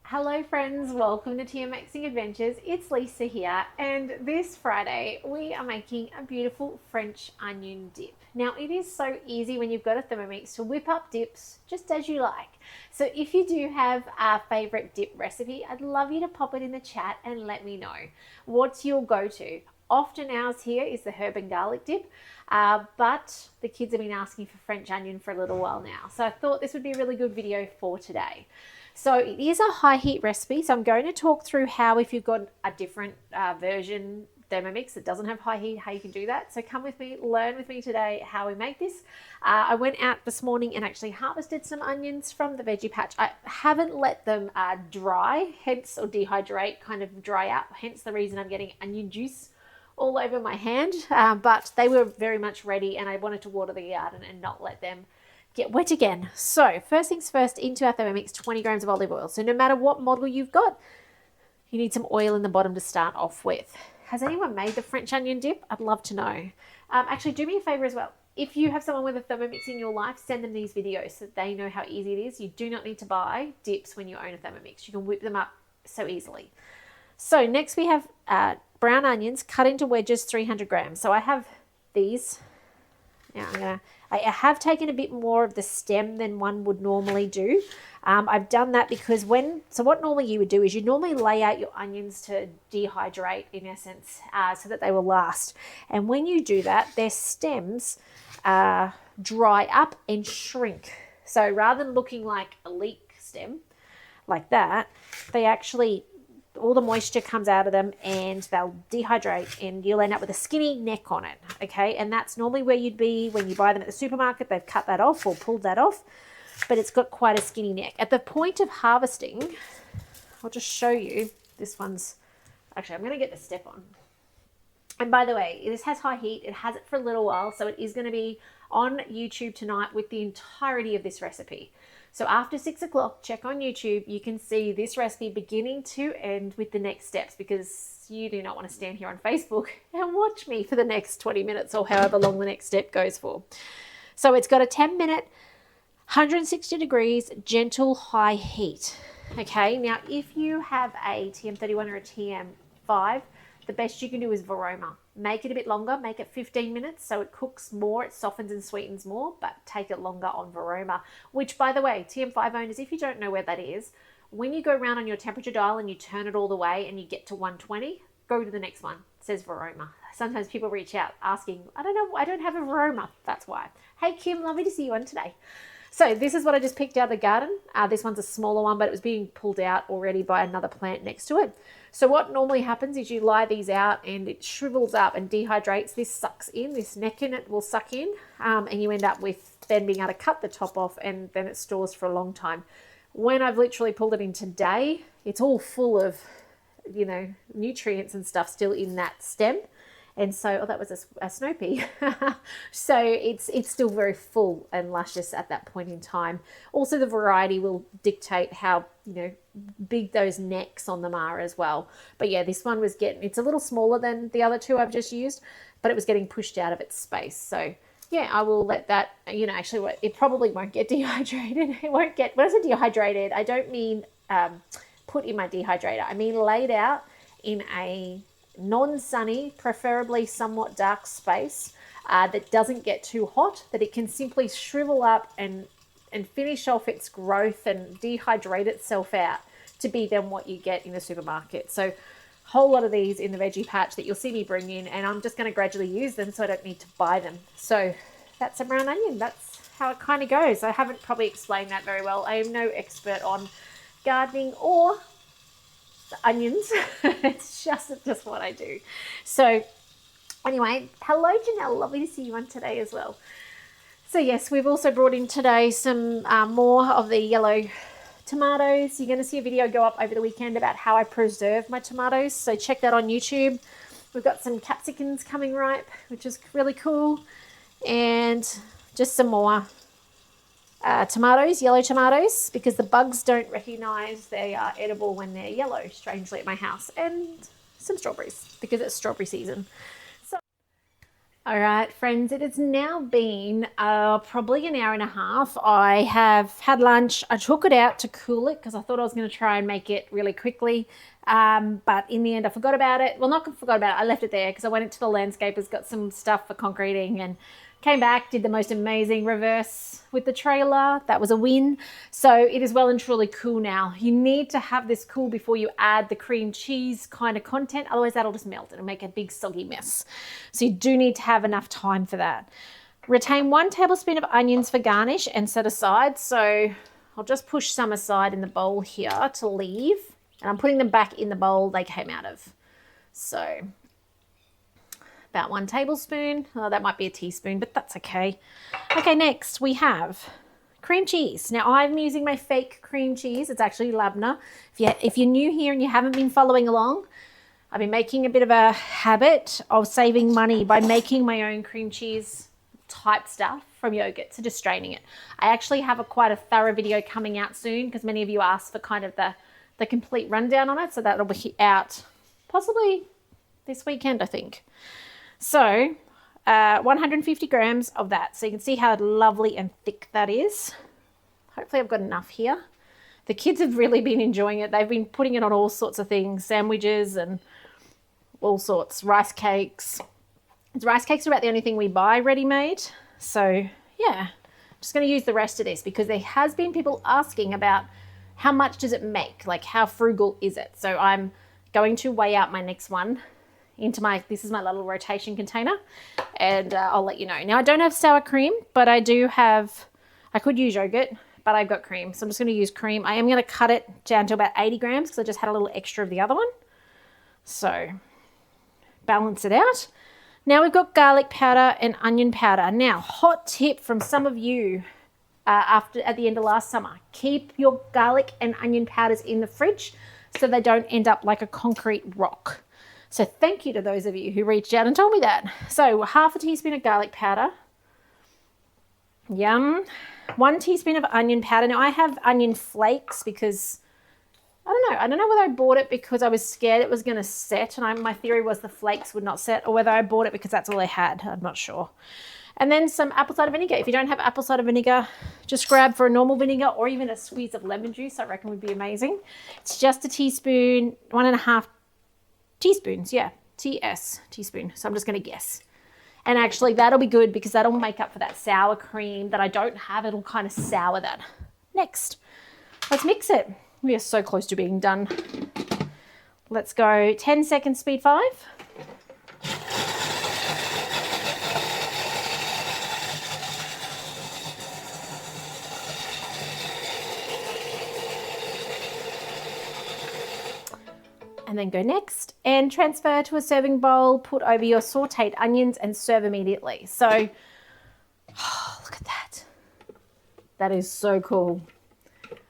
Hello friends, welcome to TMXing Adventures. It's Lisa here, and this Friday we are making a beautiful French onion dip. Now it is so easy when you've got a Thermomix to whip up dips just as you like. So if you do have a favorite dip recipe, I'd love you to pop it in the chat and let me know. What's your go-to? Often ours here is the herb and garlic dip, but the kids have been asking for French onion for a little while now. So I thought this would be a really good video for today. So it is a high heat recipe. So I'm going to talk through how, if you've got a different version Thermomix that doesn't have high heat, how you can do that. So come with me, learn with me today how we make this. I went out this morning and actually harvested some onions from the veggie patch. I haven't let them dry, hence, or dehydrate, kind of dry out, hence the reason I'm getting onion juice all over my hand. But they were very much ready, and I wanted to water the garden and not let them get wet again. So first things first, into our Thermomix, 20 grams of olive oil. So no matter what model you've got, you need some oil in the bottom to start off with. Has anyone made the French onion dip? I'd love to know. Actually, do me a favor as well. If you have someone with a Thermomix in your life, send them these videos so they know how easy it is. You do not need to buy dips when you own a Thermomix. You can whip them up so easily. So next we have brown onions cut into wedges, 300 grams. So I have these. Now I have taken a bit more of the stem than one would normally do. I've done that because what normally you would do is you normally lay out your onions to dehydrate, in essence, so that they will last. And when you do that, their stems dry up and shrink. So rather than looking like a leek stem like that, they actually, all the moisture comes out of them and they'll dehydrate, and you'll end up with a skinny neck on it. Okay, and that's normally where you'd be when you buy them at the supermarket. They've cut that off or pulled that off, but it's got quite a skinny neck. At the point of harvesting, I'll just show you. This one's actually, I'm going to get the step on. And by the way, this has high heat. It has it for a little while, so it is going to be on YouTube tonight with the entirety of this recipe. So after 6 o'clock, check on YouTube. You can see this recipe beginning to end with the next steps, because you do not want to stand here on Facebook and watch me for the next 20 minutes or however long the next step goes for. So it's got a 10-minute, 160 degrees, gentle high heat. Okay, now if you have a TM31 or a TM5, the best you can do is Vorwerk. Make it a bit longer, make it 15 minutes so it cooks more, it softens and sweetens more, but take it longer on Vorwerk, which, by the way, TM5 owners, if you don't know where that is, when you go around on your temperature dial and you turn it all the way and you get to 120, go to the next one. It says Vorwerk. Sometimes people reach out asking, I don't know, I don't have a Vorwerk. That's why. Hey Kim, lovely to see you on today. So this is what I just picked out of the garden. This one's a smaller one, but it was being pulled out already by another plant next to it. So what normally happens is you lie these out and it shrivels up and dehydrates. This sucks in, this neck in it will suck in, and you end up with then being able to cut the top off, and then it stores for a long time. When I've literally pulled it in today, it's all full of, nutrients and stuff still in that stem. And so, that was a snow pea. So it's still very full and luscious at that point in time. Also, the variety will dictate how, big those necks on them are as well. But yeah, this one was it's a little smaller than the other two I've just used, but it was getting pushed out of its space. So yeah, I will let that, actually it probably won't get dehydrated. It won't get, when I say dehydrated, I don't mean put in my dehydrator. I mean laid out in a non-sunny, preferably somewhat dark space that doesn't get too hot, that it can simply shrivel up and finish off its growth and dehydrate itself out to be then what you get in the supermarket. So a whole lot of these in the veggie patch that you'll see me bring in, and I'm just going to gradually use them so I don't need to buy them. So that's a brown onion. That's how it kind of goes. I haven't probably explained that very well. I am no expert on gardening or the onions. It's just what I do. So anyway, hello Janelle, lovely to see you on today as well. So yes, we've also brought in today some more of the yellow tomatoes. You're going to see a video go up over the weekend about how I preserve my tomatoes, so check that on YouTube. We've got some capsicums coming ripe, which is really cool, and just some more tomatoes, yellow tomatoes, because the bugs don't recognize they are edible when they're yellow, strangely, at my house, and some strawberries because it's strawberry season. So All right, friends, it has now been probably an hour and a half. I have had lunch. I took it out to cool it because I thought I was going to try and make it really quickly. But in the end, I forgot about it. Well, not forgot about it. I left it there because I went into the landscapers, got some stuff for concreting, and came back, did the most amazing reverse with the trailer. That was a win. So it is well and truly cool now. You need to have this cool before you add the cream cheese kind of content. Otherwise, that'll just melt. It'll make a big soggy mess. So you do need to have enough time for that. Retain 1 tablespoon of onions for garnish and set aside. So I'll just push some aside in the bowl here to leave. And I'm putting them back in the bowl they came out of. So about 1 tablespoon. Oh, that might be a teaspoon, but that's okay. Okay, next we have cream cheese. Now I'm using my fake cream cheese. It's actually Labna. If you're new here and you haven't been following along, I've been making a bit of a habit of saving money by making my own cream cheese type stuff from yogurt, so just straining it. I actually have quite a thorough video coming out soon because many of you asked for kind of the complete rundown on it, so that'll be out possibly this weekend, I think. So 150 grams of that. So you can see how lovely and thick that is. Hopefully I've got enough here. The kids have really been enjoying it. They've been putting it on all sorts of things, sandwiches and all sorts, rice cakes. Rice cakes are about the only thing we buy ready-made. So yeah, I'm just going to use the rest of this because there has been people asking about how much does it make? Like how frugal is it? So I'm going to weigh out my next one into this is my little rotation container, and I'll let you know. Now I don't have sour cream, but I could use yogurt, but I've got cream. So I'm just going to use cream. I am going to cut it down to about 80 grams because I just had a little extra of the other one. So balance it out. Now we've got garlic powder and onion powder. Now, hot tip from some of you at the end of last summer, keep your garlic and onion powders in the fridge so they don't end up like a concrete rock. So thank you to those of you who reached out and told me that. So half a teaspoon of garlic powder. Yum. 1 teaspoon of onion powder. Now I have onion flakes because, I don't know whether I bought it because I was scared it was going to set, and my theory was the flakes would not set, or whether I bought it because that's all I had. I'm not sure. And then some apple cider vinegar. If you don't have apple cider vinegar, just grab for a normal vinegar or even a squeeze of lemon juice. I reckon would be amazing. It's just a teaspoon, 1.5 teaspoons, yeah, teaspoon. So I'm just going to guess. And actually that'll be good because that'll make up for that sour cream that I don't have. It'll kind of sour that. Next, let's mix it. We are so close to being done. Let's go 10 seconds, speed 5. And then go next and transfer to a serving bowl, put over your sauteed onions and serve immediately. So, look at that. That is so cool.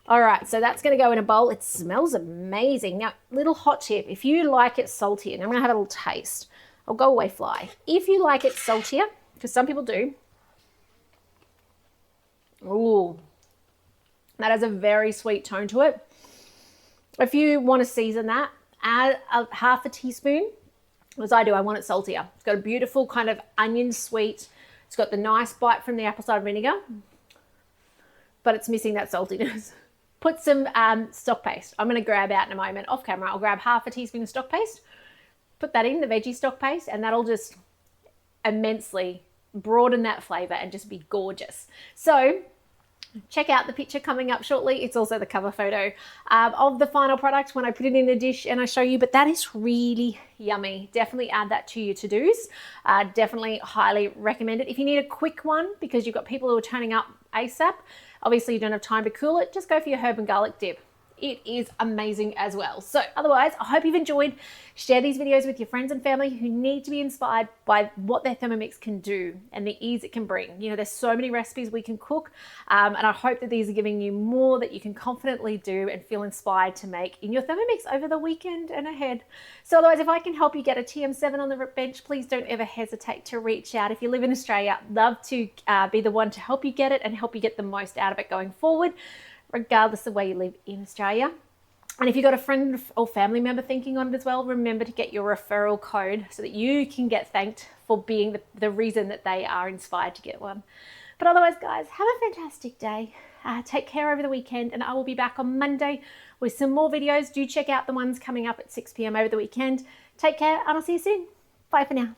All right, so that's going to go in a bowl. It smells amazing. Now, little hot tip, if you like it salty, and I'm going to have a little taste. I'll go away fly. If you like it saltier, because some people do. Ooh, that has a very sweet tone to it. If you want to season that, add half a teaspoon, as I do. I want it saltier. It's got a beautiful kind of onion sweet. It's got the nice bite from the apple cider vinegar, but it's missing that saltiness. Put some stock paste. I'm going to grab out in a moment off camera. I'll grab half a teaspoon of stock paste, put that in, the veggie stock paste, and that'll just immensely broaden that flavor and just be gorgeous. So check out the picture coming up shortly. It's also the cover photo of the final product when I put it in a dish and I show you, but that is really yummy. Definitely add that to your to-dos. Definitely highly recommend it. If you need a quick one because you've got people who are turning up ASAP, obviously you don't have time to cool it, just go for your herb and garlic dip. It is amazing as well. So otherwise, I hope you've enjoyed. Share these videos with your friends and family who need to be inspired by what their Thermomix can do and the ease it can bring. You know, there's so many recipes we can cook, and I hope that these are giving you more that you can confidently do and feel inspired to make in your Thermomix over the weekend and ahead. So otherwise, if I can help you get a TM7 on the bench, please don't ever hesitate to reach out. If you live in Australia, I'd love to be the one to help you get it and help you get the most out of it going forward, regardless of where you live in Australia. And if you've got a friend or family member thinking on it as well, remember to get your referral code so that you can get thanked for being the reason that they are inspired to get one. But otherwise, guys, have a fantastic day. Take care over the weekend, and I will be back on Monday with some more videos. Do check out the ones coming up at 6 p.m. over the weekend. Take care, and I'll see you soon. Bye for now.